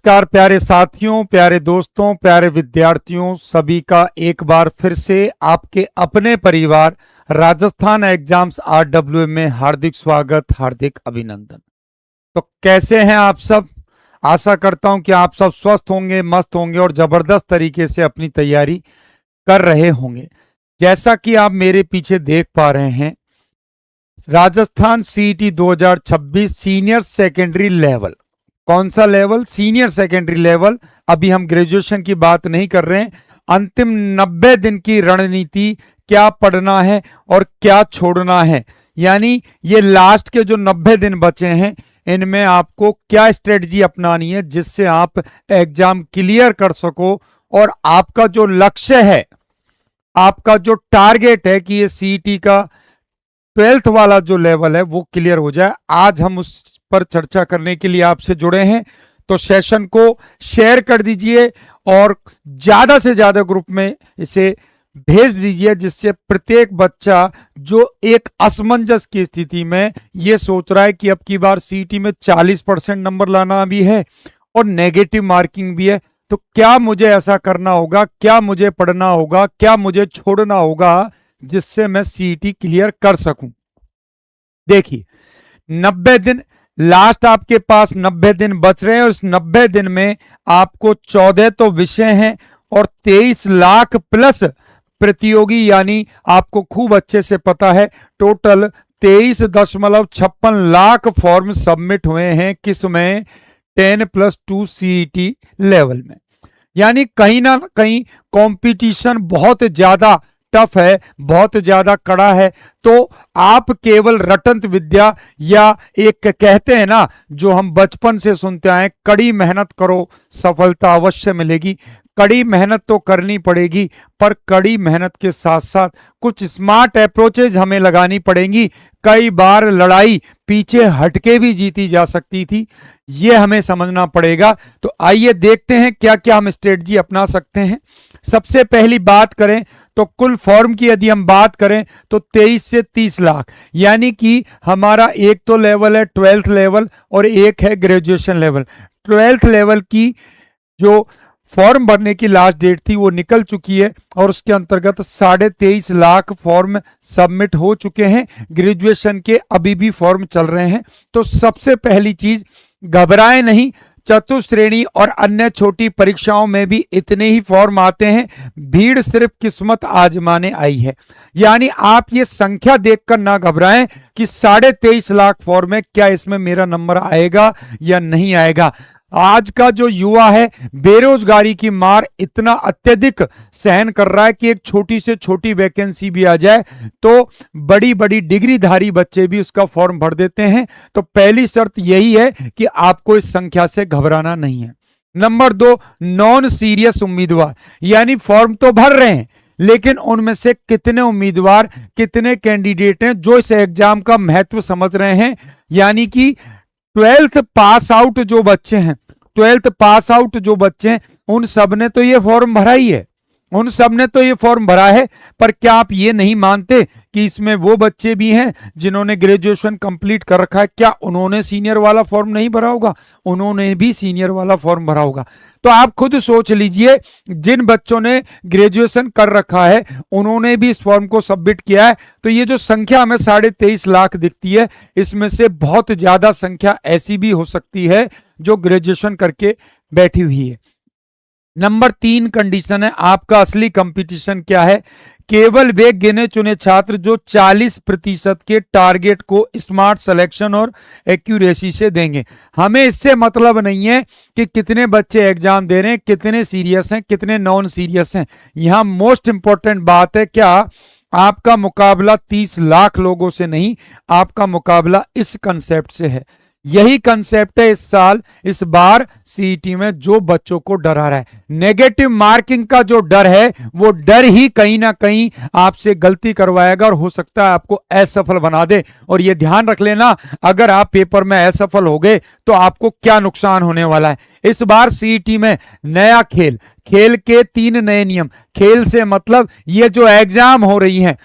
नमस्कार प्यारे साथियों, प्यारे दोस्तों, प्यारे विद्यार्थियों, सभी का एक बार फिर से आपके अपने परिवार राजस्थान एग्जाम्स RWM में हार्दिक स्वागत, हार्दिक अभिनंदन। तो कैसे हैं आप सब? आशा करता हूं कि आप सब स्वस्थ होंगे, मस्त होंगे और जबरदस्त तरीके से अपनी तैयारी कर रहे होंगे। जैसा कि आप मेरे पीछे देख पा रहे हैं, Rajasthan CET 2026 senior secondary level. कौन सा लेवल? Senior secondary level. अभी हम ग्रेजुएशन की बात नहीं कर रहे हैं। अंतिम 90 दिन की रणनीति, क्या पढ़ना है और क्या छोड़ना है, यानी ये लास्ट के जो 90 दिन बचे हैं, इनमें आपको क्या स्ट्रेटजी अपनानी है जिससे आप एग्जाम क्लियर कर सको और आपका जो लक्ष्य है, आपका जो टारगेट है कि ये CET का 12th वाला जो लेवल है वो क्लियर हो जाए। आज हम उस पर चर्चा करने के लिए आपसे जुड़े हैं। तो सेशन को शेयर कर दीजिए और ज्यादा से ज्यादा ग्रुप में इसे भेज दीजिए, जिससे प्रत्येक बच्चा जो एक असमंजस की स्थिति में ये सोच रहा है कि अब की बार CET में 40% नंबर लाना भी है और नेगेटिव मार्किंग भी है, तो क्या मुझे ऐसा करना होगा, क्या मुझे पढ़ना होगा, क्या मुझे छोड़ना होगा जिससे मैं CET क्लियर कर सकूं। देखिए, 90 दिन लास्ट, आपके पास 90 दिन बच रहे हैं और इस 90 दिन में आपको 14 तो विषय हैं और 23 लाख प्लस प्रतियोगी, यानी आपको खूब अच्छे से पता है टोटल 23.56 लाख फॉर्म सबमिट हुए हैं। किस में? 10+2 CET लेवल में। यानी कहीं ना कहीं कंपटीशन बहुत ज्यादा टफ है, बहुत ज्यादा कड़ा है। तो आप केवल रटंत विद्या, या एक कहते हैं ना जो हम बचपन से सुनते आए, कड़ी मेहनत करो सफलता अवश्य मिलेगी। कड़ी मेहनत तो करनी पड़ेगी, पर कड़ी मेहनत के साथ साथ कुछ स्मार्ट अप्रोचेज हमें लगानी पड़ेंगी। कई बार लड़ाई पीछे हटके भी जीती जा सकती थी, ये हमें समझना पड़ेगा। तो आइए देखते हैं क्या क्या हम स्ट्रेटजी अपना सकते हैं। सबसे पहली बात करें तो कुल फॉर्म की यदि हम बात करें तो 23 से 30 लाख, यानी कि हमारा एक तो लेवल है 12th लेवल और एक है ग्रेजुएशन लेवल। 12th लेवल की जो फॉर्म भरने की लास्ट डेट थी वो निकल चुकी है और उसके अंतर्गत 23.5 लाख फॉर्म सबमिट हो चुके हैं। ग्रेजुएशन के अभी भी फॉर्म चल रहे हैं। तो सबसे पहली चीज, घबराएं नहीं। चतुश्रेणी और अन्य छोटी परीक्षाओं में भी इतने ही फॉर्म आते हैं, भीड़ सिर्फ किस्मत आजमाने आई है। यानी आप ये संख्या देखकर ना घबराएं कि 23.5 लाख फॉर्म है, क्या इसमें मेरा नंबर आएगा या नहीं आएगा। आज का जो युवा है बेरोजगारी की मार इतना अत्यधिक सहन कर रहा है कि एक छोटी से छोटी वैकेंसी भी आ जाए तो बड़ी बड़ी डिग्रीधारी बच्चे भी उसका फॉर्म भर देते हैं। तो पहली शर्त यही है कि आपको इस संख्या से घबराना नहीं है। नंबर 2, नॉन सीरियस उम्मीदवार, यानी फॉर्म तो भर रहे हैं लेकिन उनमें से कितने उम्मीदवार, कितने कैंडिडेट हैं जो इस एग्जाम का महत्व समझ रहे हैं। यानी कि 12th पास आउट जो बच्चे हैं, 12th पास आउट जो बच्चे हैं, उन सब ने तो ये फॉर्म भरा ही है, उन सब ने तो ये फॉर्म भरा है। पर क्या आप ये नहीं मानते कि इसमें वो बच्चे भी हैं जिन्होंने ग्रेजुएशन कंप्लीट कर रखा है? क्या उन्होंने सीनियर वाला फॉर्म नहीं भरा होगा? उन्होंने भी सीनियर वाला फॉर्म भरा होगा। तो आप खुद सोच लीजिए, जिन बच्चों ने ग्रेजुएशन कर रखा है उन्होंने भी इस फॉर्म को सबमिट किया है। तो ये जो संख्या हमें 23.5 लाख दिखती है, इसमें से बहुत ज्यादा संख्या ऐसी भी हो सकती है जो ग्रेजुएशन करके बैठी हुई है। नंबर 3 कंडीशन है, आपका असली कंपटीशन क्या है? केवल वे गिने चुने छात्र जो 40% के टारगेट को स्मार्ट सिलेक्शन और एक्यूरेसी से देंगे। हमें इससे मतलब नहीं है कि कितने बच्चे एग्जाम दे रहे हैं, कितने सीरियस हैं, कितने नॉन सीरियस हैं। यहां मोस्ट इंपॉर्टेंट बात है, क्या आपका मुकाबला 30 लाख लोगों से नहीं, आपका मुकाबला इस कंसेप्ट से है। यही कंसेप्ट है इस साल, इस बार CET में जो बच्चों को डरा रहा है। नेगेटिव मार्किंग का जो डर है, वो डर ही कहीं ना कहीं आपसे गलती करवाएगा और हो सकता है आपको असफल बना दे। और ये ध्यान रख लेना, अगर आप पेपर में असफल हो गए तो आपको क्या नुकसान होने वाला है। इस बार CET में नया खेल के 3 नए नियम। खेल से मतलब ये जो एग्जाम हो रही हैं,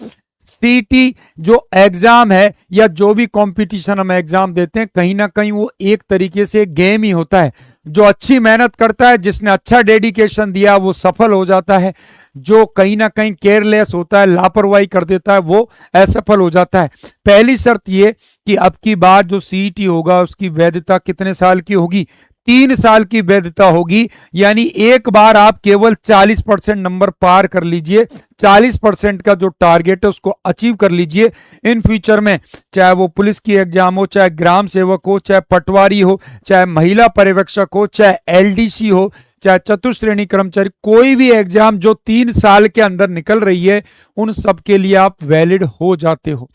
सीईटी जो एग्जाम है या जो भी कंपटीशन हम एग्जाम देते हैं, कहीं ना कहीं वो एक तरीके से गेम ही होता है। जो अच्छी मेहनत करता है, जिसने अच्छा डेडिकेशन दिया, वो सफल हो जाता है। जो कहीं ना कहीं केयरलेस होता है, लापरवाही कर देता है, वो असफल हो जाता है। पहली शर्त ये कि अब की बार जो सीईटी होगा उसकी वैधता कितने साल की होगी? 3 साल की वैधता होगी। यानी एक बार आप केवल 40% नंबर पार कर लीजिए, 40% का जो टारगेट है उसको अचीव कर लीजिए। इन फ्यूचर में चाहे वो पुलिस की एग्जाम हो, चाहे ग्राम सेवक हो, चाहे पटवारी हो, चाहे महिला पर्यवेक्षक हो, चाहे एलडीसी हो, चाहे चतुश्रेणी कर्मचारी, कोई भी एग्जाम जो 3 साल के अंदर निकल रही है, उन सब के लिए आप वैलिड हो जाते हो।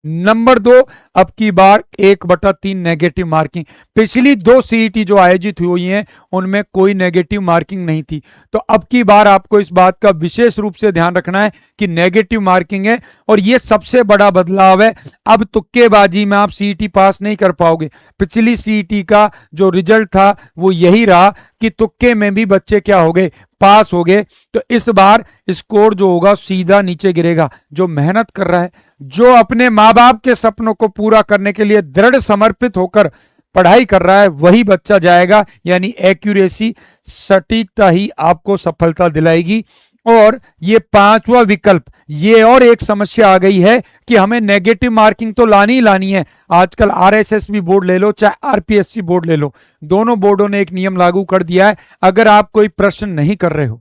नंबर 2, अब की बार 1/3 नेगेटिव मार्किंग। पिछली 2 सीईटी जो आयोजित हुई हैं उनमें कोई नेगेटिव मार्किंग नहीं थी, तो अब की बार आपको इस बात का विशेष रूप से ध्यान रखना है कि नेगेटिव मार्किंग है। और यह सबसे बड़ा बदलाव है, अब तुक्केबाजी में आप सीईटी पास नहीं कर पाओगे। पिछली सीईटी का जो रिजल्ट था वो यही रहा कि तुक्के में भी बच्चे क्या हो गए? पास हो गए। तो इस बार स्कोर जो होगा सीधा नीचे गिरेगा। जो मेहनत कर रहा है, जो अपने माँ बाप के सपनों को पूरा करने के लिए दृढ़ समर्पित होकर पढ़ाई कर रहा है, वही बच्चा जाएगा। यानी एक्यूरेसी, सटीकता ही आपको सफलता दिलाएगी। और ये 5वां विकल्प, ये और एक समस्या आ गई है कि हमें नेगेटिव मार्किंग तो लानी ही लानी है। आजकल आरएसएस बोर्ड ले लो, चाहे आरपीएससी बोर्ड ले लो, दोनों बोर्डों ने एक नियम लागू कर दिया है, अगर आप कोई प्रश्न नहीं कर रहे हो,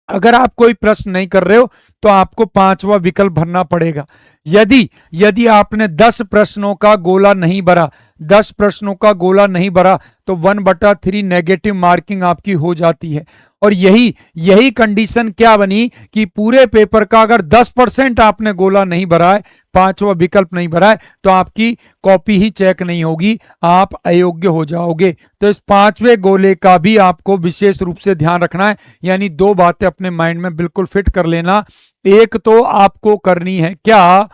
अगर आप कोई प्रश्न नहीं कर रहे हो तो आपको 5वां विकल्प भरना पड़ेगा। यदि आपने 10 प्रश्नों का गोला नहीं भरा, 10 प्रश्नों का गोला नहीं भरा, तो 1/3 नेगेटिव मार्किंग आपकी हो जाती है। और यही कंडीशन क्या बनी कि पूरे पेपर का अगर 10% आपने गोला नहीं भरा है, 5वां विकल्प नहीं भरा है, तो आपकी कॉपी ही चेक नहीं होगी, आप अयोग्य हो जाओगे। तो इस 5वें गोले का भी आपको विशेष रूप से ध्यान रखना है। यानी 2 बातें अपने माइंड में बिल्कुल फिट कर लेना। एक तो आपको करनी है क्या?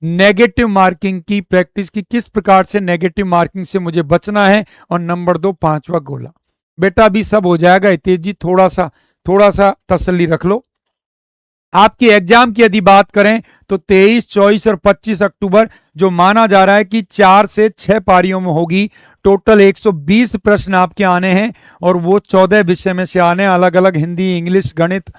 नेगेटिव मार्किंग की प्रैक्टिस की, किस प्रकार से नेगेटिव मार्किंग से मुझे बचना है। और नंबर 2, 5वां गोला। बेटा अभी सब हो जाएगा हितेश जी, थोड़ा सा तसल्ली रख लो। आपकी एग्जाम की यदि बात करें तो 23, 24 और 25 अक्टूबर जो माना जा रहा है कि 4 से 6 पारियों में होगी। टोटल 120 प्रश्न आपके आने हैं और वो 14 विषय में से आने, अलग अलग हिंदी, इंग्लिश, गणित,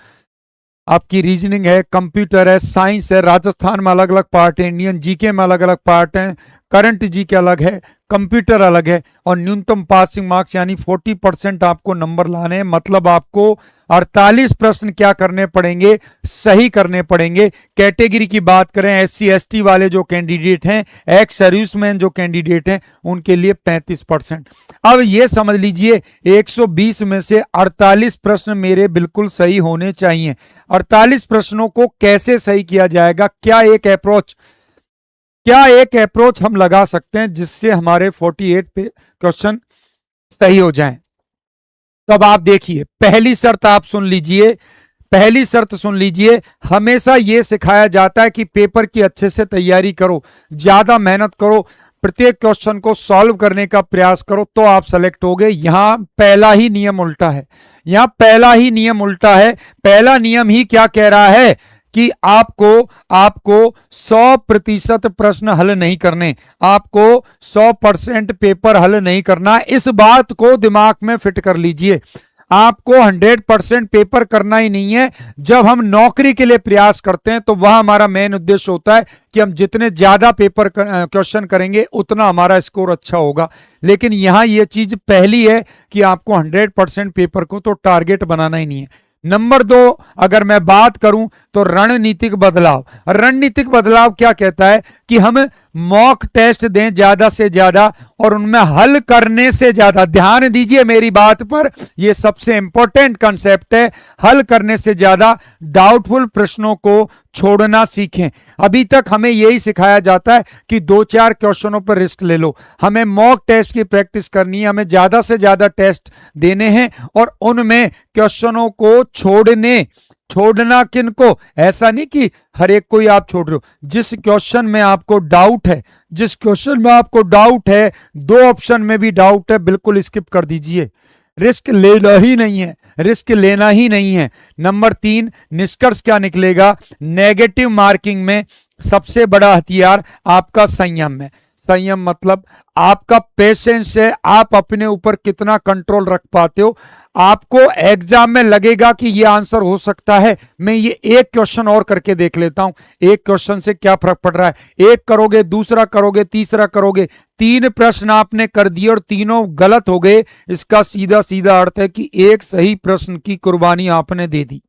आपकी रीजनिंग है, कंप्यूटर है, साइंस है, राजस्थान में अलग अलग पार्ट है, इंडियन जीके में अलग अलग पार्ट हैं, करंट जीके अलग है, कंप्यूटर अलग है। और न्यूनतम पासिंग मार्क्स यानी 40% आपको नंबर लाने हैं। मतलब आपको 48 प्रश्न क्या करने पड़ेंगे? सही करने पड़ेंगे। कैटेगरी की बात करें, SC ST वाले जो कैंडिडेट हैं, एक्स सर्विसमैन जो कैंडिडेट हैं, उनके लिए 35%। अब ये समझ लीजिए 120 में से 48 प्रश्न मेरे बिल्कुल सही होने चाहिए। 48 प्रश्नों को कैसे सही किया जाएगा? क्या एक अप्रोच हम लगा सकते हैं जिससे हमारे 48 पे क्वेश्चन सही हो जाएं? तो अब आप देखिए, पहली शर्त सुन लीजिए। हमेशा यह सिखाया जाता है कि पेपर की अच्छे से तैयारी करो, ज्यादा मेहनत करो, प्रत्येक क्वेश्चन को सॉल्व करने का प्रयास करो, तो आप सेलेक्ट हो गए। यहां पहला ही नियम उल्टा है। पहला नियम ही क्या कह रहा है कि आपको 100% प्रश्न हल नहीं करने, आपको 100% पेपर हल नहीं करना। इस बात को दिमाग में फिट कर लीजिए। आपको 100% पेपर करना ही नहीं है। जब हम नौकरी के लिए प्रयास करते हैं तो वह हमारा मेन उद्देश्य होता है कि हम जितने ज्यादा पेपर क्वेश्चन करेंगे उतना हमारा स्कोर अच्छा होगा। लेकिन यहां यह चीज पहली है कि आपको 100% पेपर को तो टारगेट बनाना ही नहीं है। नंबर 2, अगर मैं बात करूं तो रणनीतिक बदलाव क्या कहता है कि हम मॉक टेस्ट दें ज्यादा से ज्यादा और उनमें हल करने से ज्यादा, ध्यान दीजिए मेरी बात पर, यह सबसे इंपॉर्टेंट कंसेप्ट है, हल करने से ज्यादा डाउटफुल प्रश्नों को छोड़ना सीखें। अभी तक हमें यही सिखाया जाता है कि 2-4 क्वेश्चनों पर रिस्क ले लो। हमें मॉक टेस्ट की प्रैक्टिस करनी है, हमें ज्यादा से ज्यादा टेस्ट देने हैं और उनमें क्वेश्चनों को छोड़ना किनको? ऐसा नहीं कि हर एक को ही आप छोड़ रहे हो। जिस क्वेश्चन में आपको डाउट है, 2 ऑप्शन में भी डाउट है, बिल्कुल स्किप कर दीजिए। रिस्क लेना ही नहीं है, रिस्क लेना ही नहीं है। नंबर 3, निष्कर्ष क्या निकलेगा? नेगेटिव मार्किंग में सबसे बड़ा हथियार आपका संयम है। संयम मतलब आपका पेशेंस है, आप अपने ऊपर कितना कंट्रोल रख पाते हो। आपको एग्जाम में लगेगा कि ये आंसर हो सकता है, मैं ये एक क्वेश्चन और करके देख लेता हूं, एक क्वेश्चन से क्या फर्क पड़ रहा है। एक करोगे, दूसरा करोगे, तीसरा करोगे, 3 प्रश्न आपने कर दिए और तीनों गलत हो गए, इसका सीधा सीधा अर्थ है कि एक सही प्रश्न की कुर्बानी आपने दे दी।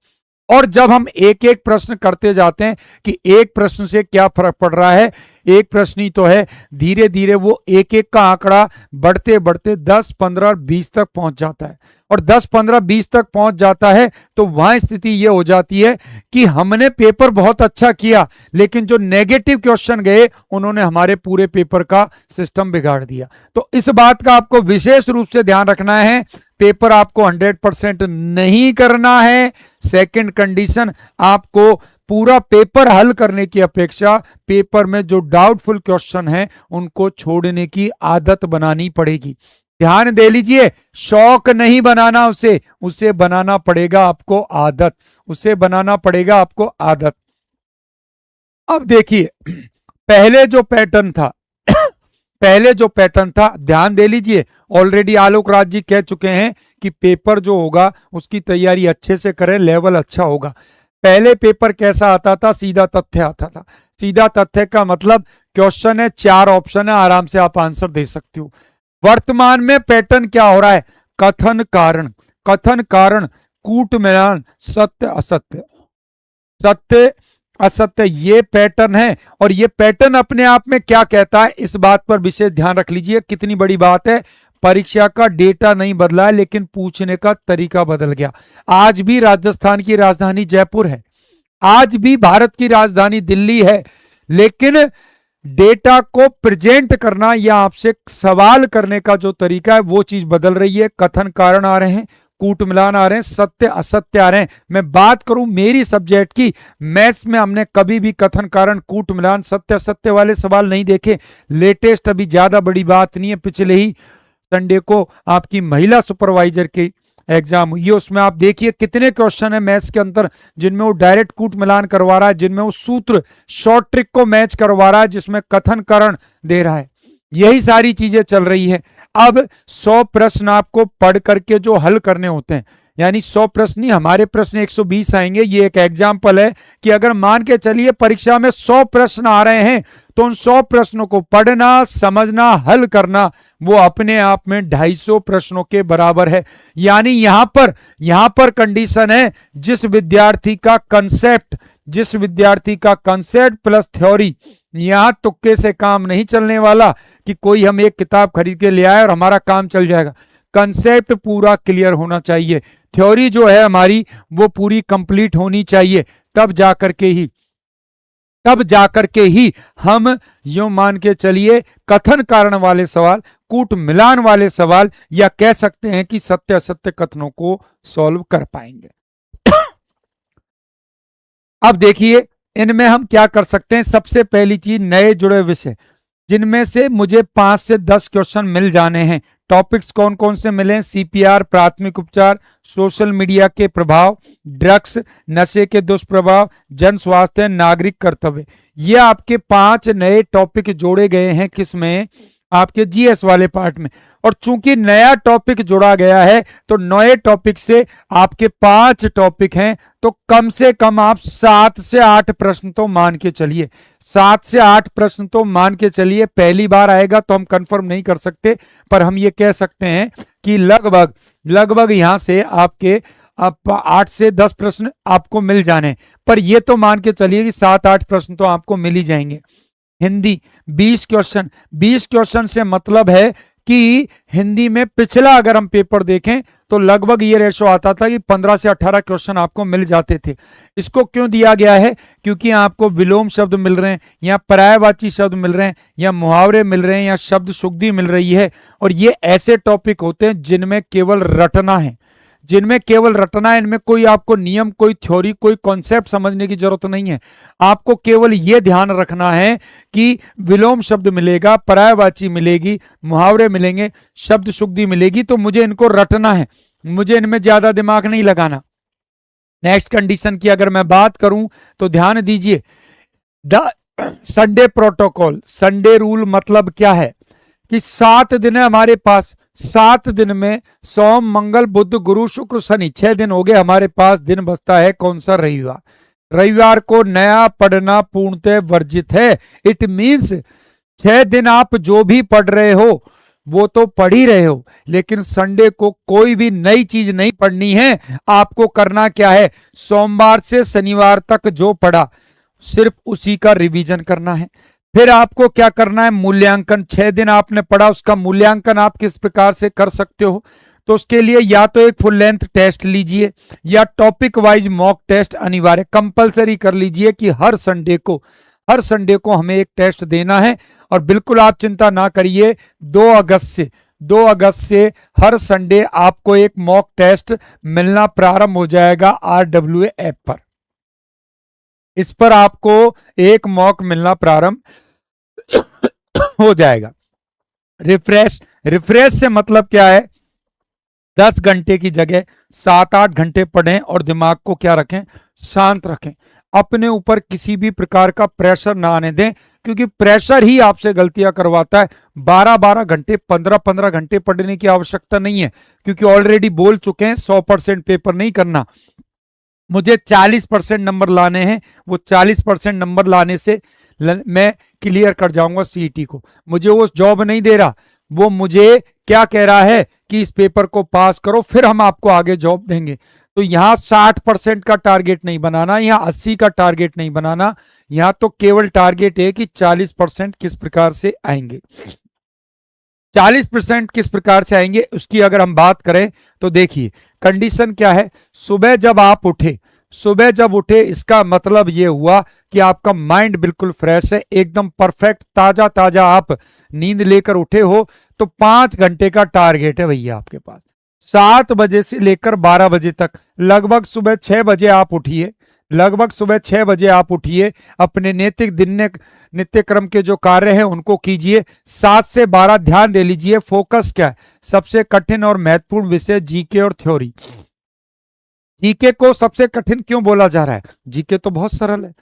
और जब हम एक एक प्रश्न करते जाते हैं कि एक प्रश्न से क्या फर्क पड़ रहा है, एक प्रश्न ही तो है, धीरे धीरे वो एक एक का आंकड़ा बढ़ते बढ़ते 10, 15, 20 तक पहुंच जाता है। और 10, 15, 20 तक पहुंच जाता है तो वहां स्थिति ये हो जाती है कि हमने पेपर बहुत अच्छा किया, लेकिन जो नेगेटिव क्वेश्चन गए उन्होंने हमारे पूरे पेपर का सिस्टम बिगाड़ दिया। तो इस बात का आपको विशेष रूप से ध्यान रखना है। पेपर आपको 100% नहीं करना है। सेकंड कंडीशन, आपको पूरा पेपर हल करने की अपेक्षा पेपर में जो डाउटफुल क्वेश्चन है उनको छोड़ने की आदत बनानी पड़ेगी। ध्यान दे लीजिए, शौक नहीं बनाना, उसे बनाना पड़ेगा आपको आदत, उसे बनाना पड़ेगा आपको आदत। अब देखिए, पहले जो पैटर्न था पहले जो पैटर्न था, ध्यान दे लीजिए, ऑलरेडी आलोक राज जी कह चुके हैं कि पेपर जो होगा उसकी तैयारी अच्छे से करें, लेवल अच्छा होगा। पहले पेपर कैसा आता था? सीधा तथ्य आता था। सीधा तथ्य का मतलब क्वेश्चन है, 4 ऑप्शन है, आराम से आप आंसर दे सकते हो। वर्तमान में पैटर्न क्या हो रहा है? कथन कारण, कथन कारण, कूट मिलान, सत्य असत्य, सत्य असत्य, ये पैटर्न है। और ये पैटर्न अपने आप में क्या कहता है, इस बात पर विशेष ध्यान रख लीजिए। कितनी बड़ी बात है, परीक्षा का डेटा नहीं बदला है, लेकिन पूछने का तरीका बदल गया। आज भी राजस्थान की राजधानी जयपुर है, आज भी भारत की राजधानी दिल्ली है, लेकिन डेटा को प्रेजेंट करना या आपसे सवाल करने का जो तरीका है वो चीज बदल रही है। कथन कारण आ रहे हैं, कूट मिलान आ रहे हैं, सत्य असत्य आ रहे हैं। मैं बात करूं मेरी सब्जेक्ट की, मैथ्स में हमने कभी भी कथन कारण, कूट मिलान, सत्य असत्य वाले सवाल नहीं देखे। लेटेस्ट अभी ज्यादा बड़ी बात नहीं है, पिछले ही संडे को आपकी महिला सुपरवाइजर की एग्जाम हुई है, उसमें आप देखिए कितने क्वेश्चन है मैथ्स के अंदर जिनमें वो डायरेक्ट कूट मिलान करवा रहा है, जिनमें वो सूत्र शॉर्ट ट्रिक को मैच करवा रहा है, जिसमें कथन कारण दे रहा है। यही सारी चीजें चल रही है। अब 100 प्रश्न आपको पढ़ करके जो हल करने होते हैं, यानी 100 प्रश्न नहीं, हमारे प्रश्न 120 आएंगे। ये एक एग्जाम्पल है कि अगर मान के चलिए परीक्षा में 100 प्रश्न आ रहे हैं तो उन 100 प्रश्नों को पढ़ना, समझना, हल करना, वो अपने आप में 250 प्रश्नों के बराबर है। यानी यहां पर कंडीशन है, जिस विद्यार्थी का कंसेप्ट प्लस थ्योरी, यहां तुक्के से काम नहीं चलने वाला कि कोई हम एक किताब खरीद के ले आए और हमारा काम चल जाएगा। कंसेप्ट पूरा क्लियर होना चाहिए, थ्योरी जो है हमारी वो पूरी कंप्लीट होनी चाहिए, तब जाकर के ही हम यूं मान के चलिए कथन कारण वाले सवाल, कूट मिलान वाले सवाल, या कह सकते हैं कि सत्य असत्य कथनों को सॉल्व कर पाएंगे। अब देखिए इनमें हम क्या कर सकते हैं। सबसे पहली चीज, नए जुड़े विषय, जिनमें से मुझे 5 से 10 क्वेश्चन मिल जाने हैं। टॉपिक्स कौन कौन से मिले? सीपीआर, प्राथमिक उपचार, सोशल मीडिया के प्रभाव, ड्रग्स, नशे के दुष्प्रभाव, जन स्वास्थ्य, नागरिक कर्तव्य। ये आपके 5 नए टॉपिक जोड़े गए हैं, किसमें? आपके जीएस वाले पार्ट में। और चूंकि नया टॉपिक जोड़ा गया है तो नए टॉपिक से आपके 5 टॉपिक हैं, तो कम से कम आप 7 से 8 प्रश्न तो मान के चलिए, 7 से 8 प्रश्न तो मान के चलिए। पहली बार आएगा तो हम कंफर्म नहीं कर सकते, पर हम ये कह सकते हैं कि लगभग यहां से आपके 8 से 10 प्रश्न आपको मिल जाने, पर ये तो मान के चलिए कि 7-8 प्रश्न तो आपको मिल ही जाएंगे। हिंदी 20 क्वेश्चन, 20 क्वेश्चन से मतलब है कि हिंदी में पिछला अगर हम पेपर देखें तो लगभग ये रेशो आता था कि 15 से 18 क्वेश्चन आपको मिल जाते थे। इसको क्यों दिया गया है? क्योंकि आपको विलोम शब्द मिल रहे हैं, या पर्यायवाची शब्द मिल रहे हैं, या मुहावरे मिल रहे हैं, या शब्द शुद्धि मिल रही है। और ये ऐसे टॉपिक होते हैं जिनमें केवल रटना है, जिनमें केवल रटना है, इनमें कोई आपको नियम, कोई थ्योरी, कोई कॉन्सेप्ट समझने की जरूरत नहीं है। आपको केवल यह ध्यान रखना है कि विलोम शब्द मिलेगा, पर्यायवाची मिलेगी, मुहावरे मिलेंगे, शब्द शुद्धि मिलेगी, तो मुझे इनको रटना है, मुझे इनमें ज्यादा दिमाग नहीं लगाना। नेक्स्ट कंडीशन की अगर मैं बात करूं तो ध्यान दीजिए, the Sunday protocol, Sunday rule मतलब क्या है कि 7 दिन है हमारे पास, 7 दिन में सोम मंगल बुध गुरु शुक्र शनि 6 दिन हो गए हमारे पास, दिन बचता है कौन सा? रविवार। रविवार को नया पढ़ना पूर्णतः वर्जित है। इट मींस 6 दिन आप जो भी पढ़ रहे हो वो तो पढ़ ही रहे हो, लेकिन संडे को कोई भी नई चीज नहीं पढ़नी है। आपको करना क्या है? सोमवार से शनिवार तक जो पढ़ा सिर्फ उसी का रिवीजन करना है। फिर आपको क्या करना है? मूल्यांकन। 6 दिन आपने पढ़ा, उसका मूल्यांकन आप किस प्रकार से कर सकते हो? तो उसके लिए या तो एक फुल लेंथ टेस्ट लीजिए या टॉपिक वाइज मॉक टेस्ट अनिवार्य कंपलसरी कर लीजिए कि हर संडे को हमें एक टेस्ट देना है। और बिल्कुल आप चिंता ना करिए, 2 अगस्त से हर संडे आपको एक मॉक टेस्ट मिलना प्रारंभ हो जाएगा RWA ऐप पर। इस पर आपको एक मॉक मिलना प्रारंभ हो जाएगा। रिफ्रेश से मतलब क्या है? 10 घंटे की जगह 7-8 घंटे पढ़ें और दिमाग को क्या रखें? शांत रखें। अपने ऊपर किसी भी प्रकार का प्रेशर ना आने दें, क्योंकि प्रेशर ही आपसे गलतियां करवाता है। 12-12 घंटे 15-15 घंटे पढ़ने की आवश्यकता नहीं है, क्योंकि ऑलरेडी बोल चुके हैं 100% पेपर नहीं करना। मुझे 40% नंबर लाने हैं, वो 40% नंबर लाने से मैं क्लियर कर जाऊंगा सीईटी को। मुझे वो जॉब नहीं दे रहा, वो मुझे क्या कह रहा है कि इस पेपर को पास करो फिर हम आपको आगे जॉब देंगे। तो यहां 60% का टारगेट नहीं बनाना, यहां 80 का टारगेट नहीं बनाना, यहां तो केवल टारगेट है कि 40% किस प्रकार से आएंगे। 40% किस प्रकार से आएंगे उसकी अगर हम बात करें तो देखिए कंडीशन क्या है। सुबह जब उठे इसका मतलब यह हुआ कि आपका माइंड बिल्कुल फ्रेश है, एकदम परफेक्ट ताजा आप नींद लेकर उठे हो। तो 5 घंटे का टारगेट है भैया आपके पास। 7 बजे से लेकर 12 बजे तक लगभग सुबह 6 बजे आप उठिए, अपने नैतिक नित्यक्रम के जो कार्य हैं उनको कीजिए। 7 से 12 ध्यान दे लीजिए। फोकस क्या है? सबसे कठिन और महत्वपूर्ण विषय जीके और थ्योरी। जीके को सबसे कठिन क्यों बोला जा रहा है? जीके तो बहुत सरल है,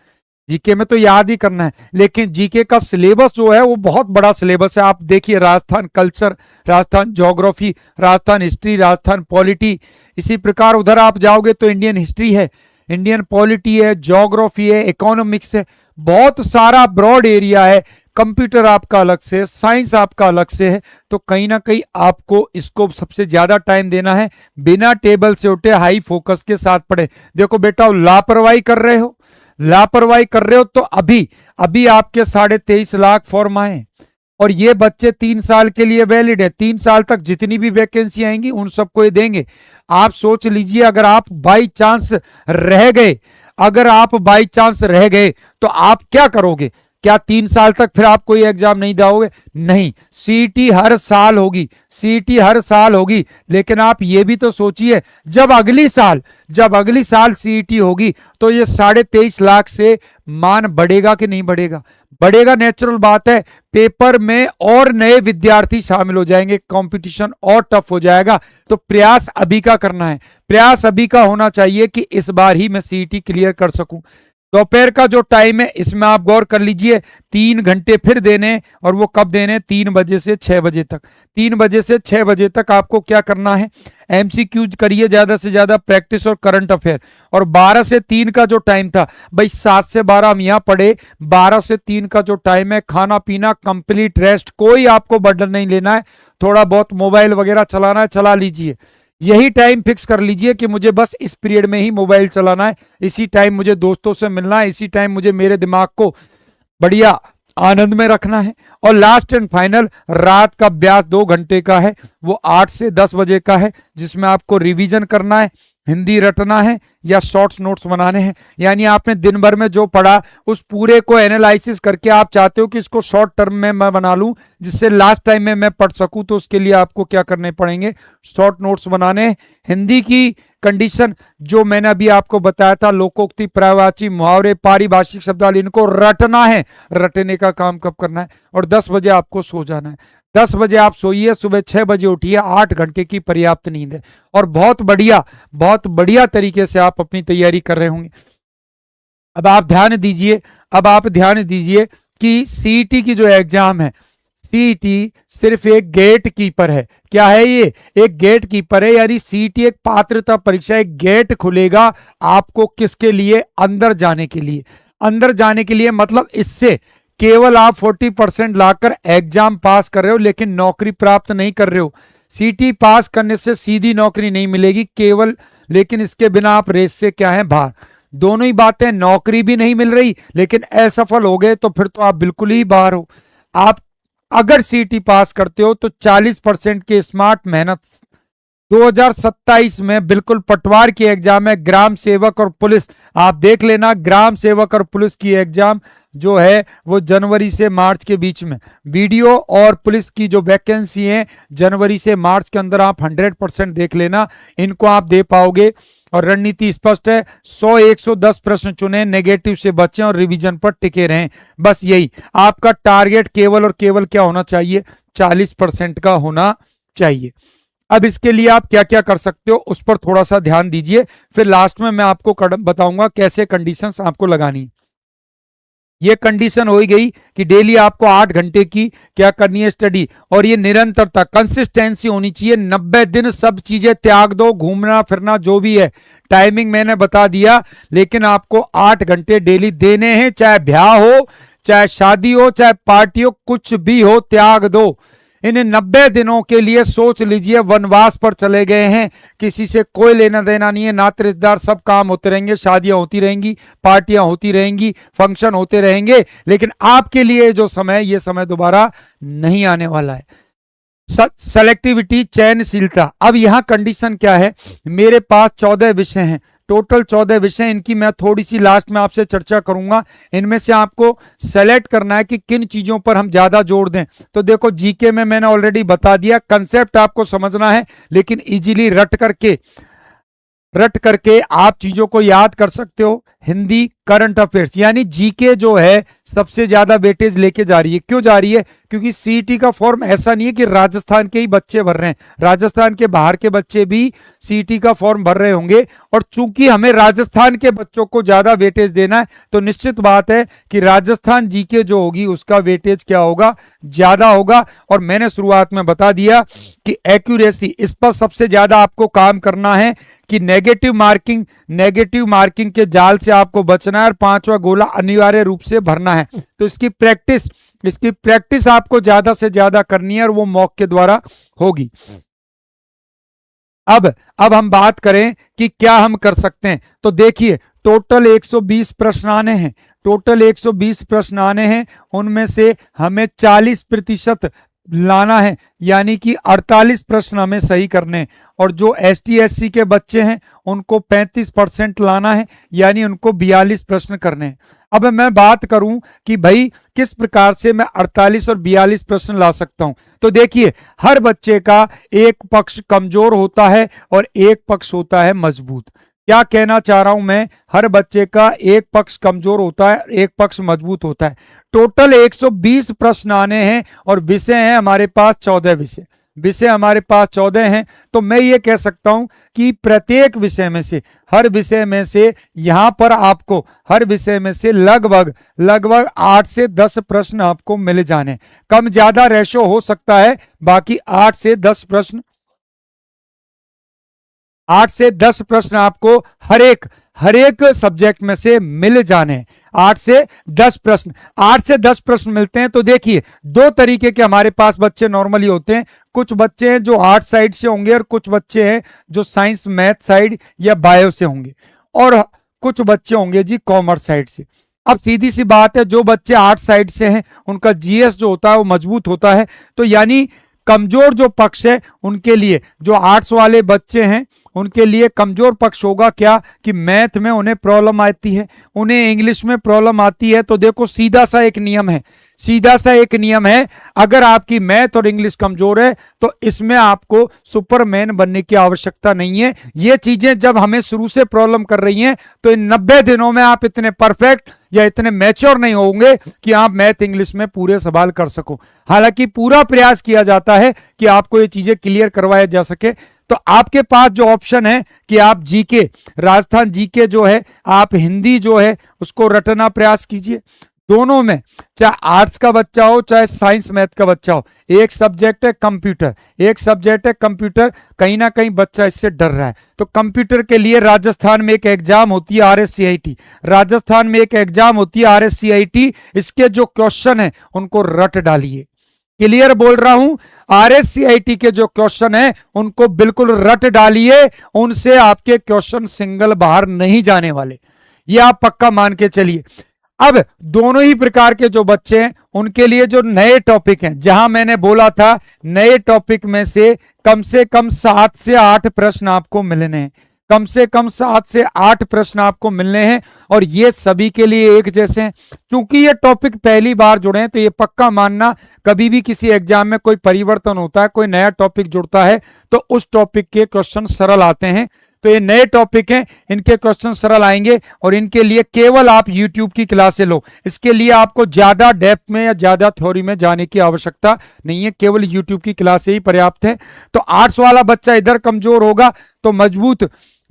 जीके में तो याद ही करना है, लेकिन जीके का सिलेबस जो है वो बहुत बड़ा सिलेबस है। आप देखिए, Rajasthan culture, Rajasthan geography, Rajasthan history, Rajasthan polity, इसी प्रकार उधर आप जाओगे तो इंडियन हिस्ट्री है, इंडियन पॉलिटी है, ज्योग्राफी है, इकोनॉमिक्स है, बहुत सारा ब्रॉड एरिया है। कंप्यूटर आपका अलग से, साइंस आपका अलग से है। तो कहीं ना कहीं आपको इसको सबसे ज्यादा टाइम देना है। बिना टेबल से उठे हाई फोकस के साथ पढ़े। देखो बेटा, लापरवाही कर रहे हो तो अभी आपके 23.5 लाख फॉर्म आए और ये बच्चे 3 साल के लिए वैलिड है। 3 साल तक जितनी भी वैकेंसी आएंगी उन सबको ये देंगे। आप सोच लीजिए, अगर आप बाई चांस रह गए तो आप क्या करोगे? क्या 3 साल तक फिर आप कोई एग्जाम नहीं दोगे? नहीं, सीईटी हर साल होगी। लेकिन आप ये भी तो सोचिए, जब अगली साल सीईटी होगी तो ये 23.5 लाख से मान बढ़ेगा कि नहीं बढ़ेगा? बढ़ेगा, नेचुरल बात है। पेपर में और नए विद्यार्थी शामिल हो जाएंगे, कंपटीशन और टफ हो जाएगा। तो प्रयास अभी का करना है, प्रयास अभी का होना चाहिए कि इस बार ही मैं सीईटी क्लियर कर सकूं। दोपहर का जो टाइम है इसमें आप गौर कर लीजिए, 3 घंटे फिर देने, और वो कब देने? 3 बजे से 6 बजे तक। 3 बजे से 6 बजे तक आपको क्या करना है? एमसीक्यूज करिए ज्यादा से ज्यादा, प्रैक्टिस और करंट अफेयर। और 12 से 3 का जो टाइम था भाई, 7 से 12 हम यहां पढ़े, 12 से 3 का जो टाइम है, खाना पीना, कंप्लीट रेस्ट, कोई आपको बर्डन नहीं लेना है। थोड़ा बहुत मोबाइल वगैरह चलाना है, चला लीजिए। यही टाइम फिक्स कर लीजिए कि मुझे बस इस पीरियड में ही मोबाइल चलाना है, इसी टाइम मुझे दोस्तों से मिलना है, इसी टाइम मुझे मेरे दिमाग को बढ़िया आनंद में रखना है। और लास्ट एंड फाइनल, रात का अभ्यास 2 घंटे का है, वो 8 से 10 बजे का है, जिसमें आपको रिवीजन करना है। हिंदी रटना है या शॉर्ट्स नोट्स बनाने हैं? यानी आपने दिन भर में जो पढ़ा उस पूरे को एनालिसिस करके आप चाहते हो कि इसको शॉर्ट टर्म में मैं बना लूं जिससे लास्ट टाइम में मैं पढ़ सकूं, तो उसके लिए आपको क्या करने पड़ेंगे? शॉर्ट नोट्स बनाने। हिंदी की कंडीशन जो मैंने अभी आपको बताया था, लोकोक्ति, पर्यायवाची, मुहावरे, पारिभाषिक शब्दावली, इनको रटना है। रटने का काम कब करना है? और 10 बजे आपको सो जाना है। 10 बजे आप सोइए, सुबह 6 बजे उठिए, 8 घंटे की पर्याप्त नींद है और बहुत बढ़िया तरीके से आप अपनी तैयारी कर रहे होंगे। अब आप ध्यान दीजिए कि सीईटी की जो एग्जाम है, सीईटी सिर्फ एक गेट कीपर है। क्या है ये? एक गेट कीपर है, यानी सीईटी एक पात्रता परीक्षा, एक गेट खुलेगा आपको किसके लिए? अंदर जाने के लिए। अंदर जाने के लिए मतलब इससे केवल आप 40% लाकर एग्जाम पास कर रहे हो लेकिन नौकरी प्राप्त नहीं कर रहे हो। सीटी पास करने से सीधी नौकरी नहीं मिलेगी केवल, लेकिन इसके बिना आप रेस से क्या है? बाहर। दोनों ही बातें, नौकरी भी नहीं मिल रही लेकिन असफल हो गए तो फिर तो आप बिल्कुल ही बाहर हो। आप अगर सीटी पास करते हो तो 40% की स्मार्ट मेहनत 2027 में बिल्कुल पटवार की एग्जाम है, ग्राम सेवक और पुलिस। आप देख लेना, ग्राम सेवक और पुलिस की एग्जाम जो है वो जनवरी से मार्च के बीच में। वीडियो और पुलिस की जो वैकेंसी है जनवरी से मार्च के अंदर आप 100% देख लेना, इनको आप दे पाओगे। और रणनीति स्पष्ट है, 100-110 प्रश्न चुने, नेगेटिव से बचें और रिवीजन पर टिके रहें। बस यही आपका टारगेट केवल और केवल क्या होना चाहिए? 40% का होना चाहिए। अब इसके लिए आप क्या क्या कर सकते हो उस पर थोड़ा सा ध्यान दीजिए, फिर लास्ट में मैं आपको बताऊंगा कैसे कंडीशंस आपको लगानी। ये कंडीशन हो ही गई कि डेली आपको 8 घंटे की क्या करनी है? स्टडी। और ये निरंतरता, कंसिस्टेंसी होनी चाहिए। 90 दिन सब चीजें त्याग दो, घूमना फिरना जो भी है, टाइमिंग मैंने बता दिया, लेकिन आपको 8 घंटे डेली देने हैं। चाहे ब्याह हो, चाहे शादी हो, चाहे पार्टी हो, कुछ भी हो, त्याग दो। इन 90 दिनों के लिए सोच लीजिए वनवास पर चले गए हैं, किसी से कोई लेना देना नहीं है, ना रिश्तेदार, सब काम होते रहेंगे, शादियां होती रहेंगी, पार्टियां होती रहेंगी, फंक्शन होते रहेंगे, लेकिन आपके लिए जो समय, ये समय दोबारा नहीं आने वाला है। सेलेक्टिविटी, चयनशीलता। अब यहां कंडीशन क्या है? मेरे पास 14 विषय हैं, टोटल 14 विषय, इनकी मैं थोड़ी सी लास्ट में आपसे चर्चा करूंगा। इनमें से आपको सेलेक्ट करना है कि किन चीजों पर हम ज्यादा जोर दें। तो देखो, जीके में मैंने ऑलरेडी बता दिया, कंसेप्ट आपको समझना है लेकिन इजीली रट करके आप चीजों को याद कर सकते हो। हिंदी, करंट अफेयर्स, यानी जीके जो है सबसे ज्यादा वेटेज लेके जा रही है। क्यों जा रही है? क्योंकि सीईटी का फॉर्म ऐसा नहीं है कि राजस्थान के ही बच्चे भर रहे हैं, राजस्थान के बाहर के बच्चे भी सीईटी का फॉर्म भर रहे होंगे। और चूंकि हमें राजस्थान के बच्चों को ज्यादा वेटेज देना है तो निश्चित बात है कि राजस्थान जीके जो होगी उसका वेटेज क्या होगा? ज्यादा होगा। और मैंने शुरुआत में बता दिया कि एक्यूरेसी, इस पर सबसे ज्यादा आपको काम करना है कि नेगेटिव मार्किंग के जाल से आपको बचना है और 5वां गोला अनिवार्य रूप से भरना है। तो इसकी प्रैक्टिस आपको ज्यादा से ज्यादा करनी है और वो मॉक के द्वारा होगी। अब हम बात करें कि क्या हम कर सकते हैं। तो देखिए, टोटल 120 प्रश्न आने हैं, उनमें से हमें 40% लाना है, यानी कि 48 प्रश्न हमें सही करने हैं। और जो ST SC के बच्चे हैं उनको 35% लाना है, यानी उनको 42 प्रश्न करने हैं। अब मैं बात करूं कि भाई किस प्रकार से मैं 48 और 42 प्रश्न ला सकता हूं। तो देखिए, हर बच्चे का एक पक्ष कमजोर होता है और एक पक्ष होता है मजबूत। क्या कहना चाह रहा हूं मैं? हर बच्चे का एक पक्ष कमजोर होता है, एक पक्ष मजबूत होता है। टोटल 120 प्रश्न आने हैं और विषय हैं हमारे पास 14 हैं। तो मैं ये कह सकता हूं कि प्रत्येक विषय में से, हर विषय में से यहां पर आपको हर विषय में से लगभग 8 से 10 प्रश्न आपको मिल जाने। कम ज्यादा रेशो हो सकता है, बाकी 8 से 10 प्रश्न आपको हर एक सब्जेक्ट में से मिल जाने। 8 से 10 प्रश्न मिलते हैं। तो देखिए, दो तरीके के हमारे पास बच्चे नॉर्मली होते हैं। कुछ बच्चे हैं जो आर्ट साइड से होंगे और कुछ बच्चे हैं जो साइंस मैथ साइड या बायो से होंगे, और कुछ बच्चे होंगे जी कॉमर्स साइड से। अब सीधी सी बात है, जो बच्चे आर्ट साइड से हैं उनका जीएस जो होता है वो मजबूत होता है। तो यानी कमजोर जो पक्ष है उनके लिए, जो आर्ट्स वाले बच्चे हैं उनके लिए कमजोर पक्ष होगा क्या कि मैथ में उन्हें प्रॉब्लम आती है, उन्हें इंग्लिश में प्रॉब्लम आती है। तो देखो सीधा सा एक नियम है, सीधा सा एक नियम है, अगर आपकी मैथ और इंग्लिश कमजोर है तो इसमें आपको सुपरमैन बनने की आवश्यकता नहीं है। ये चीजें जब हमें शुरू से प्रॉब्लम कर रही हैं तो इन 90 दिनों में आप इतने परफेक्ट या इतने मैच्योर नहीं होंगे कि आप मैथ इंग्लिश में पूरे सवाल कर सको। हालांकि पूरा प्रयास किया जाता है कि आपको ये चीजें क्लियर करवाया जा सके। तो आपके पास जो ऑप्शन है कि आप जीके, राजस्थान जीके जो है, आप हिंदी जो है उसको रटना प्रयास कीजिए। दोनों में, चाहे आर्ट्स का बच्चा हो चाहे साइंस मैथ का बच्चा हो, एक सब्जेक्ट है कंप्यूटर, एक सब्जेक्ट है कंप्यूटर। कहीं ना कहीं बच्चा इससे डर रहा है। तो कंप्यूटर के लिए राजस्थान में एक एग्जाम होती है RSCIT, राजस्थान में एक एग्जाम होती है RSCIT। इसके जो क्वेश्चन है उनको रट डालिए। क्लियर बोल रहा हूं, RSCIT के जो क्वेश्चन है उनको बिल्कुल रट डालिए, उनसे आपके क्वेश्चन सिंगल बाहर नहीं जाने वाले, ये आप पक्का मान के चलिए। अब दोनों ही प्रकार के जो बच्चे हैं उनके लिए जो नए टॉपिक हैं, जहां मैंने बोला था नए टॉपिक में से कम 7 से 8 प्रश्न आपको मिलने हैं, कम से कम 7 से 8 प्रश्न आपको मिलने हैं, और ये सभी के लिए एक जैसे हैं। क्योंकि ये टॉपिक पहली बार जुड़े हैं तो ये पक्का मानना, कभी भी किसी एग्जाम में कोई परिवर्तन होता है, कोई नया टॉपिक जुड़ता है तो उस टॉपिक के क्वेश्चन सरल आते हैं। तो ये नए टॉपिक हैं, इनके क्वेश्चन सरल आएंगे, और इनके लिए केवल आप YouTube की क्लासें लो। इसके लिए आपको ज्यादा डेप्थ में या ज्यादा थ्योरी में जाने की आवश्यकता नहीं है, केवल YouTube की क्लासें ही पर्याप्त है। तो आर्ट्स वाला बच्चा इधर कमजोर होगा तो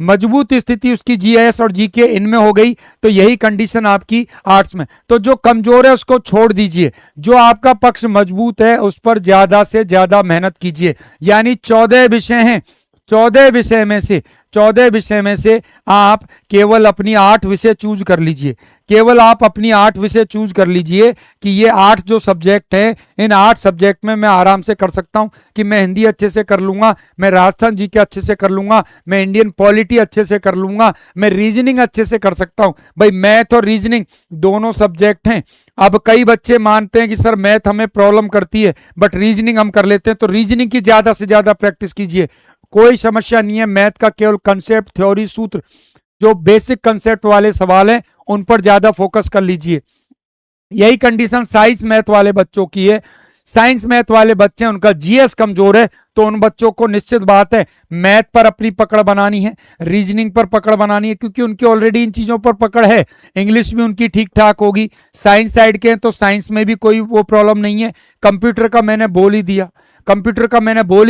मजबूत स्थिति उसकी GIS और GK इनमें हो गई, तो यही कंडीशन आपकी आर्ट्स में। तो जो कमजोर है उसको छोड़ दीजिए, जो आपका पक्ष मजबूत है उस पर ज्यादा से ज्यादा मेहनत कीजिए। यानी 14 विषय हैं, 14 विषय में से आप केवल अपनी 8 विषय चूज कर लीजिए, केवल आप अपनी 8 विषय चूज कर लीजिए कि ये 8 जो सब्जेक्ट हैं, इन 8 सब्जेक्ट में मैं आराम से कर सकता हूं कि मैं हिंदी अच्छे से कर लूंगा, मैं राजस्थान जी के अच्छे से कर लूंगा, मैं इंडियन पॉलिटी अच्छे से कर लूंगा, मैं रीजनिंग अच्छे से कर सकता हूं। भाई मैथ और रीजनिंग दोनों सब्जेक्ट हैं। अब कई बच्चे मानते हैं कि सर मैथ हमें प्रॉब्लम करती है बट रीजनिंग हम कर लेते हैं, तो रीजनिंग की ज्यादा से ज्यादा प्रैक्टिस कीजिए, कोई समस्या नहीं है। मैथ का केवल कंसेप्ट, थ्योरी, सूत्र, जो बेसिक कंसेप्ट वाले सवाल हैं उन पर ज्यादा फोकस कर लीजिए। यही कंडीशन साइंस मैथ वाले बच्चों की है। साइंस मैथ वाले बच्चे, उनका GS कमजोर है, तो उन बच्चों को निश्चित बात है मैथ पर अपनी पकड़ बनानी है, रीजनिंग पर पकड़ बनानी है, क्योंकि उनकी ऑलरेडी इन चीजों पर पकड़ है। इंग्लिश भी उनकी ठीक ठाक होगी। साइंस साइड के हैं तो साइंस में भी कोई वो प्रॉब्लम नहीं है। कंप्यूटर का मैंने बोल ही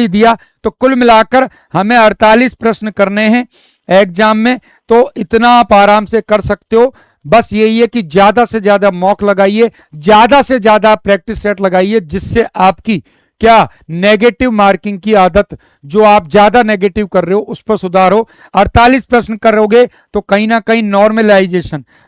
दिया, तो कुल मिलाकर हमें 48 प्रश्न करने हैं एग्जाम में, तो इतना आप आराम से कर सकते हो। बस यही है कि ज्यादा से ज्यादा मॉक लगाइए, ज्यादा से ज्यादा प्रैक्टिस सेट लगाइए, जिससे आपकी क्या नेगेटिव मार्किंग की आदत, जो आप ज्यादा नेगेटिव कर रहे हो उस पर सुधार हो। 48 प्रश्न करोगे तो कहीं ना कहीं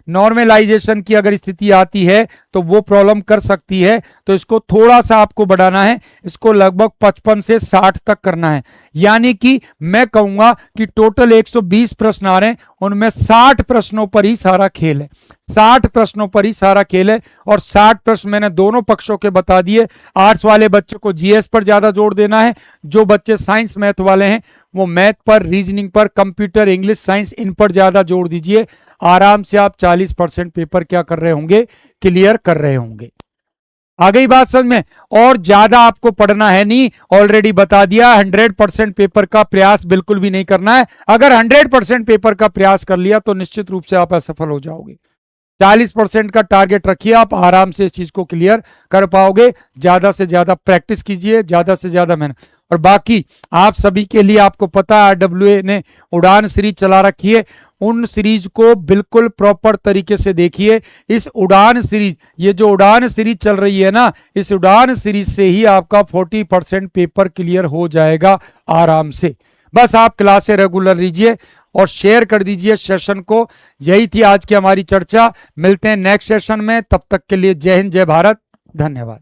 नॉर्मलाइजेशन की अगर स्थिति आती है तो वो प्रॉब्लम कर सकती है। तो इसको थोड़ा सा आपको बढ़ाना है, इसको लगभग 55 से 60 तक करना है। यानी कि मैं कहूंगा कि टोटल 120 प्रश्न आ रहे हैं, उनमें 60 प्रश्नों पर ही सारा खेल है, 60 प्रश्नों पर ही सारा खेल है। और 60 प्रश्न मैंने दोनों पक्षों के बता दिए। आर्ट्स वाले बच्चों को GS पर ज्यादा जोर देना है, जो बच्चे साइंस मैथ वाले हैं वो मैथ पर, रीजनिंग पर, कंप्यूटर, इंग्लिश, साइंस, इन पर ज्यादा जोर दीजिए। आराम से आप 40% पेपर क्या कर रहे होंगे, क्लियर कर रहे होंगे। आ गई बात समझ में? और ज्यादा आपको पढ़ना है नहीं, ऑलरेडी बता दिया। 100% पेपर का प्रयास बिल्कुल भी नहीं करना है। अगर 100% पेपर का प्रयास कर लिया तो निश्चित रूप से आप असफल हो जाओगे। 40% का टारगेट रखिए, आप आराम से इस चीज को क्लियर कर पाओगे। ज्यादा से ज्यादा प्रैक्टिस कीजिए, ज्यादा से ज्यादा मेहनत। और बाकी आप सभी के लिए आपको पता है RWA ने उड़ान सीरीज चला रखी है, उन सीरीज को बिल्कुल प्रॉपर तरीके से देखिए। इस उड़ान सीरीज, ये जो उड़ान सीरीज चल रही है ना, इस उड़ान सीरीज से ही आपका 40% पेपर क्लियर हो जाएगा आराम से। बस आप क्लासें रेगुलर लीजिए और शेयर कर दीजिए सेशन को। यही थी आज की हमारी चर्चा। मिलते हैं नेक्स्ट सेशन में, तब तक के लिए जय हिंद, जय भारत, धन्यवाद।